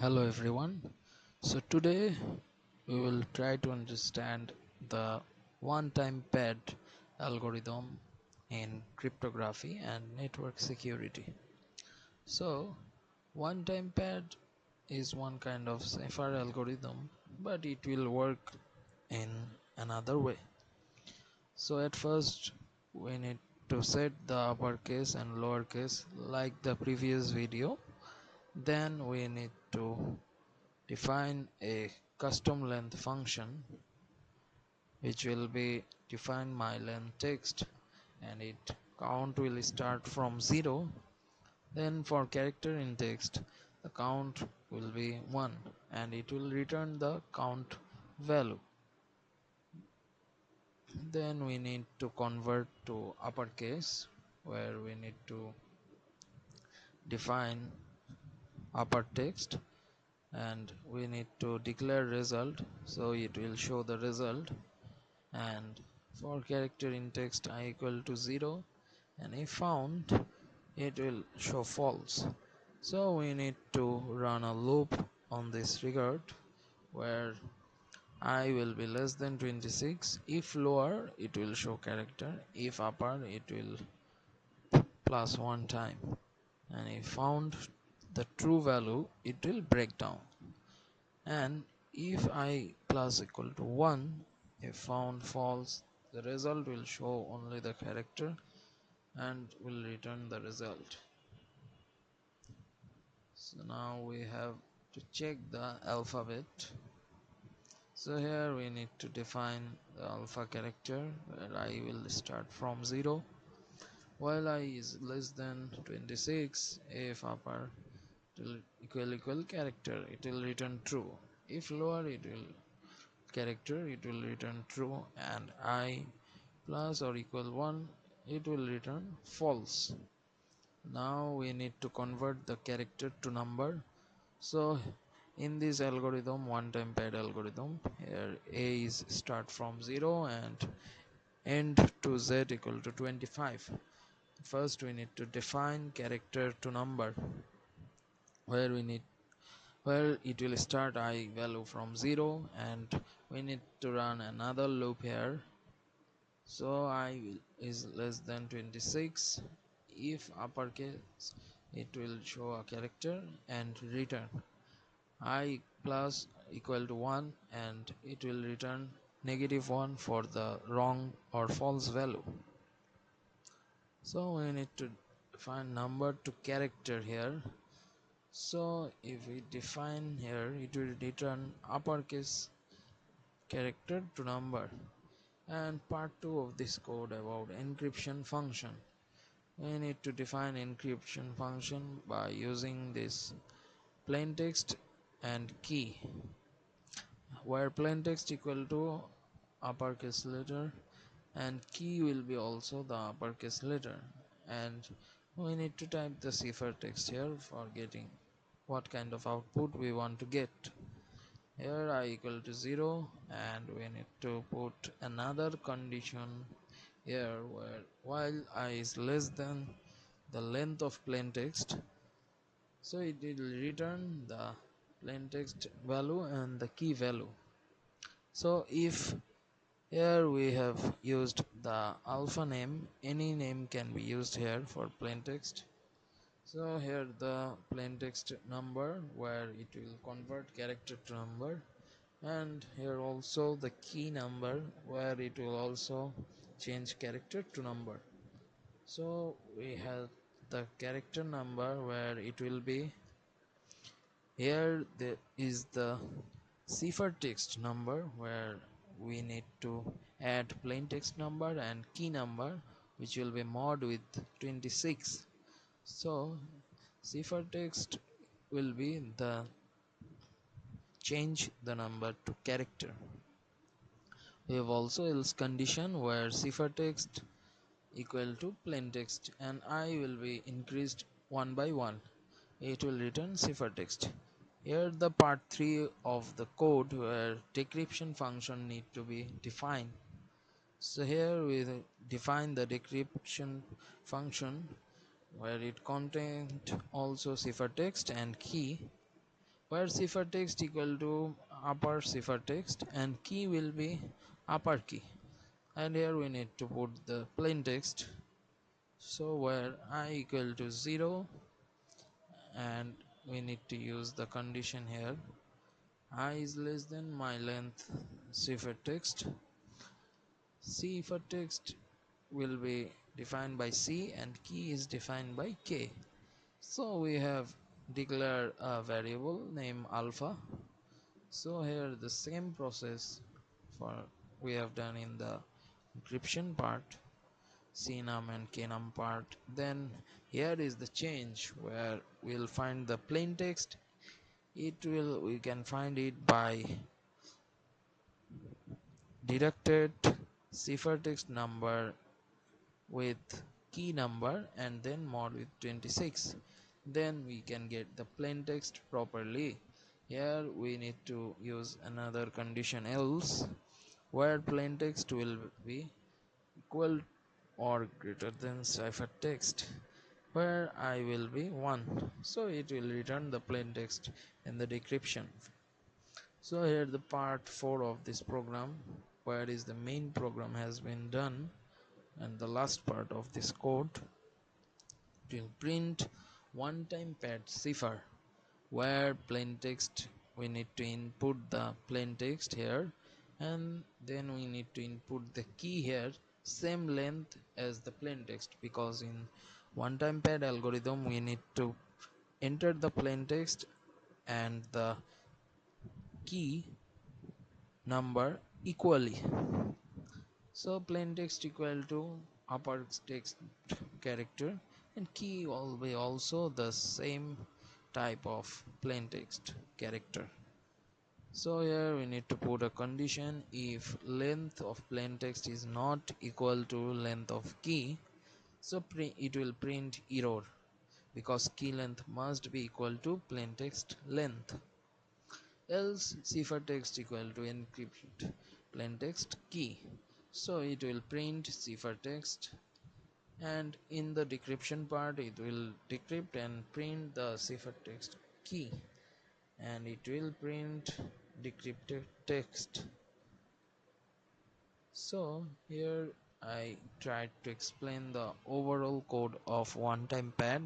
Hello everyone. So today we will try to understand the one-time pad algorithm in cryptography and network security. So one-time pad is one kind of cipher algorithm, but it will work in another way. So at first we need to set the uppercase and lowercase like the previous video. Then we need to define a custom length function which will be define my length text, and it count will start from 0. Then for character in text the count will be 1 and it will return the count value. Then we need to convert to uppercase, where we need to define upper text and we need to declare result, so it will show the result. And for character in text I equal to 0, and if found it will show false. So we need to run a loop on this regard, where I will be less than 26. If lower it will show character, if upper it will plus one time, and if found the true value it will break down. And if I plus equal to 1, if found false, the result will show only the character and will return the result. So now we have to check the alphabet. So here we need to define the alpha character, where I will start from 0. While I is less than 26, if upper will equal character, it will return true. If lower it will character, it will return true, and I plus or equal 1, it will return false. Now we need to convert the character to number. So in this algorithm, one-time pad algorithm, here a is start from 0 and end to z equal to 25. First we need to define character to number, where we need where it will start I value from 0, and we need to run another loop here. So I will is less than 26. If uppercase it will show a character and return I plus equal to 1, and it will return -1 for the wrong or false value. So we need to define number to character here. So if we define here, it will return uppercase character to number. And part 2 of this code about encryption function. We need to define encryption function by using this plaintext and key, where plaintext equal to uppercase letter and key will be also the uppercase letter, and we need to type the ciphertext here for getting what kind of output we want to get. Here I equal to 0, and we need to put another condition here, where while I is less than the length of plaintext, so it will return the plaintext value and the key value. So if here we have used the alpha name, any name can be used here for plaintext. So here the plaintext number, where it will convert character to number, and here also the key number, where it will also change character to number. So we have the character number, where it will be here there is the ciphertext number, where we need to add plaintext number and key number, which will be mod with 26. So ciphertext will be the change the number to character. We have also else condition, where ciphertext equal to plaintext and I will be increased one by one. It will return ciphertext. Here the part 3 of the code, where decryption function need to be defined. So here we define the decryption function, where it contains also ciphertext and key, where ciphertext equal to upper ciphertext and key will be upper key, and here we need to put the plain text. So where I equal to 0, and we need to use the condition here, I is less than my length ciphertext. Ciphertext will be defined by C and key is defined by K. So we have declared a variable named alpha. So here the same process for we have done in the encryption part, cnum and knum part. Then here is the change where we'll find the plain text. We can find it by deducted ciphertext number with key number and then mod with 26, then we can get the plain text properly. Here we need to use another condition else, where plain text will be equal or greater than ciphertext, where I will be 1, so it will return the plain text in the decryption. So here the part 4 of this program, where is the main program has been done, and the last part of this code will print one-time pad cipher, where plain text we need to input the plain text here, and then we need to input the key here same length as the plain text, because in one-time pad algorithm we need to enter the plain text and the key number equally. So plain text equal to upper text character, and key will be also the same type of plain text character. So here we need to put a condition: if length of plain text is not equal to length of key, so it will print error, because key length must be equal to plain text length. Else ciphertext equal to encrypt plain text key, so it will print ciphertext, and in the decryption part it will decrypt and print the ciphertext key, and it will print decrypted text. So here I tried to explain the overall code of one-time pad,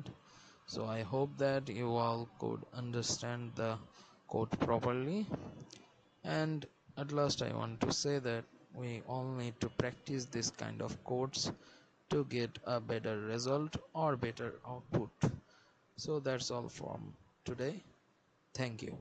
so I hope that you all could understand the code properly. And at last I want to say that we all need to practice this kind of codes to get a better result or better output. So that's all from today. Thank you.